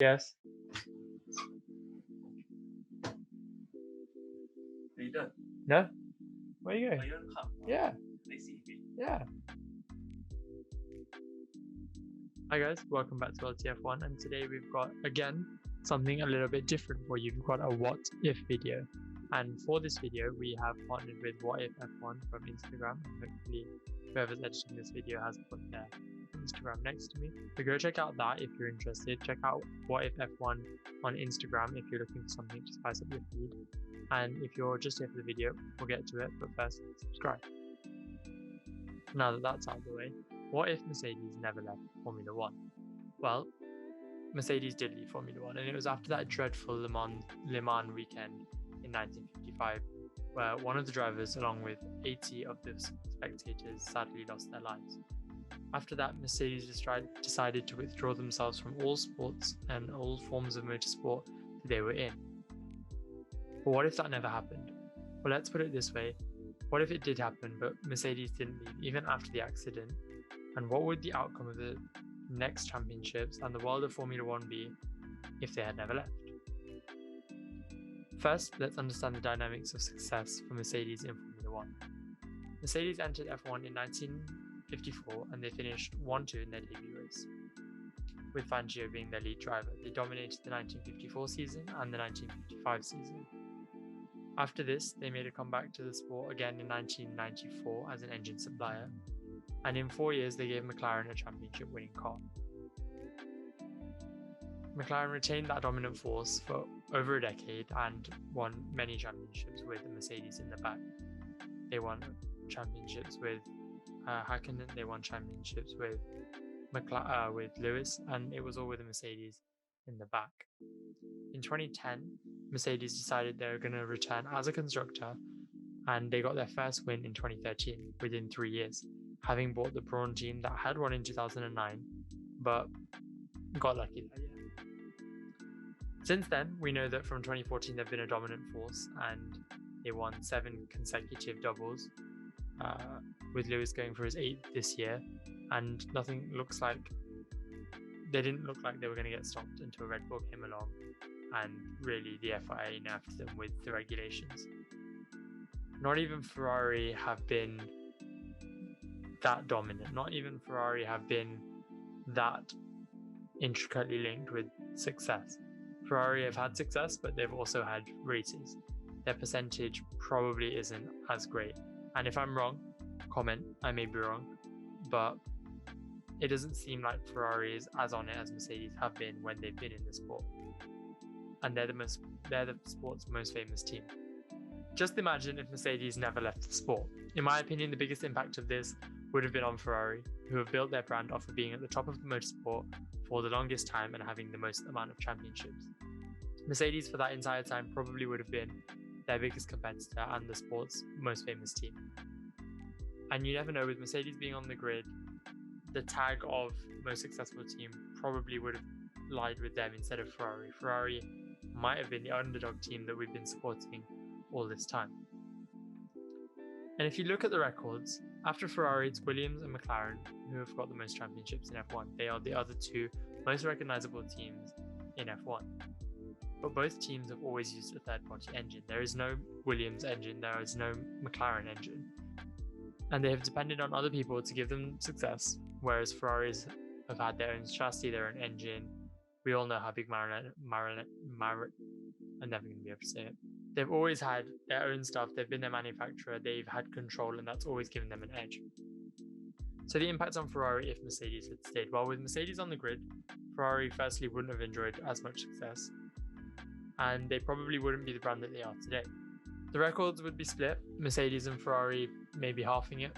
Yes. Are you done? No? Where you Are going? you on come? Yeah. They see me. Yeah. Hi guys, welcome back to LTF1, and today we've got again something a little bit different for you. We've got a what if video, and for this video we have partnered with What If F1 from Instagram, and hopefully whoever's editing this video has put their Instagram next to me. So go check out that if you're interested. Check out What If F1 on Instagram if you're looking for something to spice up your feed. And if you're just here for the video, we'll get to it, but first, subscribe. Now that that's out of the way, what if Mercedes never left Formula One? Well, Mercedes did leave Formula One, and it was after that dreadful Le Mans weekend in 1955, where one of the drivers, along with 80 of the spectators, sadly lost their lives. After that, Mercedes decided to withdraw themselves from all sports and all forms of motorsport that they were in. But what if that never happened? Well, let's put it this way. What if it did happen, but Mercedes didn't leave even after the accident? And what would the outcome of the next championships and the world of Formula One be if they had never left? First, let's understand the dynamics of success for Mercedes in Formula One. Mercedes entered F1 in 1954 and they finished 1-2 in their debut race, with Fangio being their lead driver. They dominated the 1954 season and the 1955 season. After this, they made a comeback to the sport again in 1994 as an engine supplier, and in 4 years they gave McLaren a championship winning car. McLaren retained that dominant force for over a decade and won many championships with Mercedes in the back. They won championships with Hakkinen, they won championships with Lewis, and it was all with a Mercedes in the back. In 2010, Mercedes decided they were going to return as a constructor, and they got their first win in 2013 within 3 years, having bought the Brawn team that had won in 2009 but got lucky that year. Since then, we know that from 2014 they've been a dominant force and they won 7 consecutive doubles, with Lewis going for his 8th this year, and they didn't look like they were going to get stopped until Red Bull came along and really the FIA nerfed them with the regulations. Not even Ferrari have been that dominant. Not even Ferrari have been that intricately linked with success. Ferrari have had success, but they've also had races. Their percentage probably isn't as great. And if I'm wrong, comment, I may be wrong, but it doesn't seem like Ferrari is as on it as Mercedes have been when they've been in the sport. And they're the sport's most famous team. Just imagine if Mercedes never left the sport. In my opinion, the biggest impact of this would have been on Ferrari, who have built their brand off of being at the top of the motorsport for the longest time and having the most amount of championships. Mercedes, for that entire time, probably would have been their biggest competitor and the sport's most famous team. And you never know, with Mercedes being on the grid, the tag of most successful team probably would have lied with them instead of Ferrari. Ferrari might have been the underdog team that we've been supporting all this time. And if you look at the records, after Ferrari, it's Williams and McLaren who have got the most championships in F1. They are the other two most recognizable teams in F1. But both teams have always used a third-party engine. There is no Williams engine, there is no McLaren engine. And they have depended on other people to give them success, whereas Ferraris have had their own chassis, their own engine. We all know how big I'm never going to be able to say it. They've always had their own stuff, they've been their manufacturer, they've had control, and that's always given them an edge. So the impact on Ferrari if Mercedes had stayed. Well, with Mercedes on the grid, Ferrari firstly wouldn't have enjoyed as much success, and they probably wouldn't be the brand that they are today. The records would be split, Mercedes and Ferrari maybe halving it.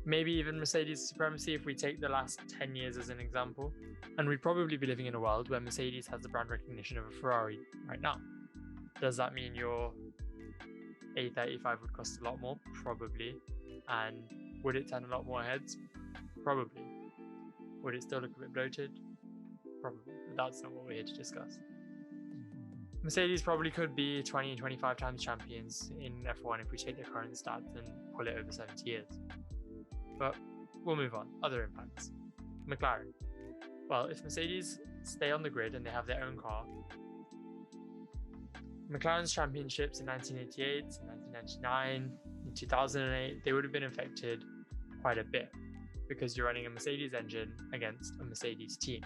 Maybe even Mercedes supremacy if we take the last 10 years as an example. And we'd probably be living in a world where Mercedes has the brand recognition of a Ferrari right now. Does that mean your A35 would cost a lot more? Probably. And would it turn a lot more heads? Probably. Would it still look a bit bloated? Probably. But that's not what we're here to discuss. Mercedes probably could be 20 and 25 times champions in F1 if we take their current stats and pull it over 70 years. But we'll move on. Other impacts. McLaren. well, if Mercedes stay on the grid and they have their own car, McLaren's championships in 1988, 1999, in 2008, they would have been affected quite a bit because you're running a Mercedes engine against a Mercedes team.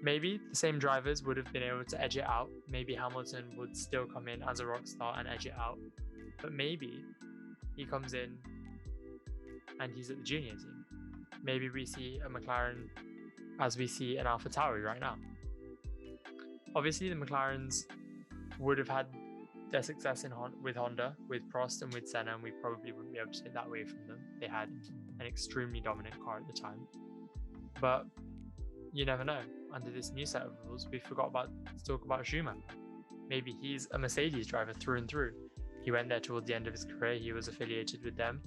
Maybe the same drivers would have been able to edge it out. Maybe Hamilton would still come in as a rock star and edge it out. But maybe he comes in and he's at the junior team. Maybe we see a McLaren as we see an AlphaTauri right now. Obviously, the McLarens would have had their success with Honda, with Prost and with Senna, and we probably wouldn't be able to take that away from them. They had an extremely dominant car at the time. But you never know. Under this new set of rules, we forgot to talk about Schumacher. Maybe he's a Mercedes driver through and through. He went there towards the end of his career. He was affiliated with them.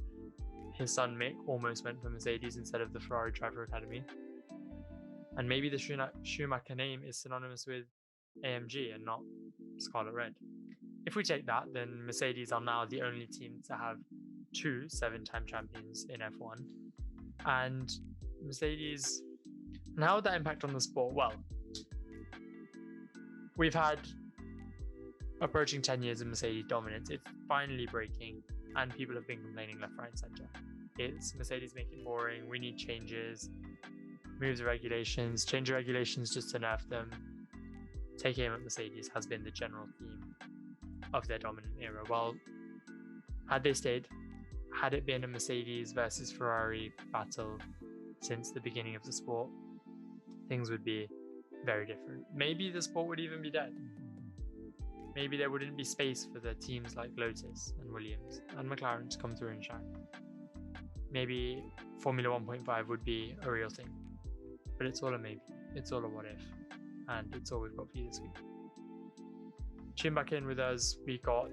His son Mick almost went for Mercedes instead of the Ferrari Driver Academy. And maybe the Schumacher name is synonymous with AMG and not Scarlet Red. If we take that, then Mercedes are now the only team to have 2 7-time champions in F1. And Mercedes, and how would that impact on the sport? Well, we've had approaching 10 years of Mercedes dominance. It's finally breaking, and people have been complaining left, right, and center. It's Mercedes make it boring. We need changes, move the regulations, change the regulations just to nerf them. Take aim at Mercedes has been the general theme of their dominant era. Well, had they stayed, had it been a Mercedes versus Ferrari battle since the beginning of the sport, things would be very different. Maybe the sport would even be dead. Maybe there wouldn't be space for the teams like Lotus and Williams and McLaren to come through and shine. Maybe Formula 1.5 would be a real thing. But it's all a maybe. It's all a what if. And it's all we've got for you this week. Tune back in with us. We got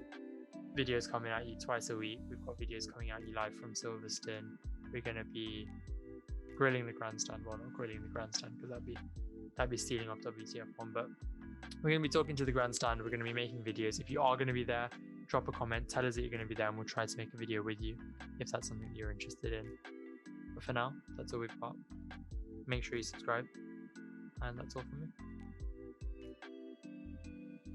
videos coming at you twice a week. We've got videos coming at you live from Silverstone. We're going to be grilling the grandstand. Well, not grilling the grandstand because that'd be stealing off WTF1. But we're going to be talking to the grandstand. We're going to be making videos. If you are going to be there, drop a comment. Tell us that you're going to be there, and we'll try to make a video with you if that's something you're interested in. But for now, that's all we've got. Make sure you subscribe. And that's all from me.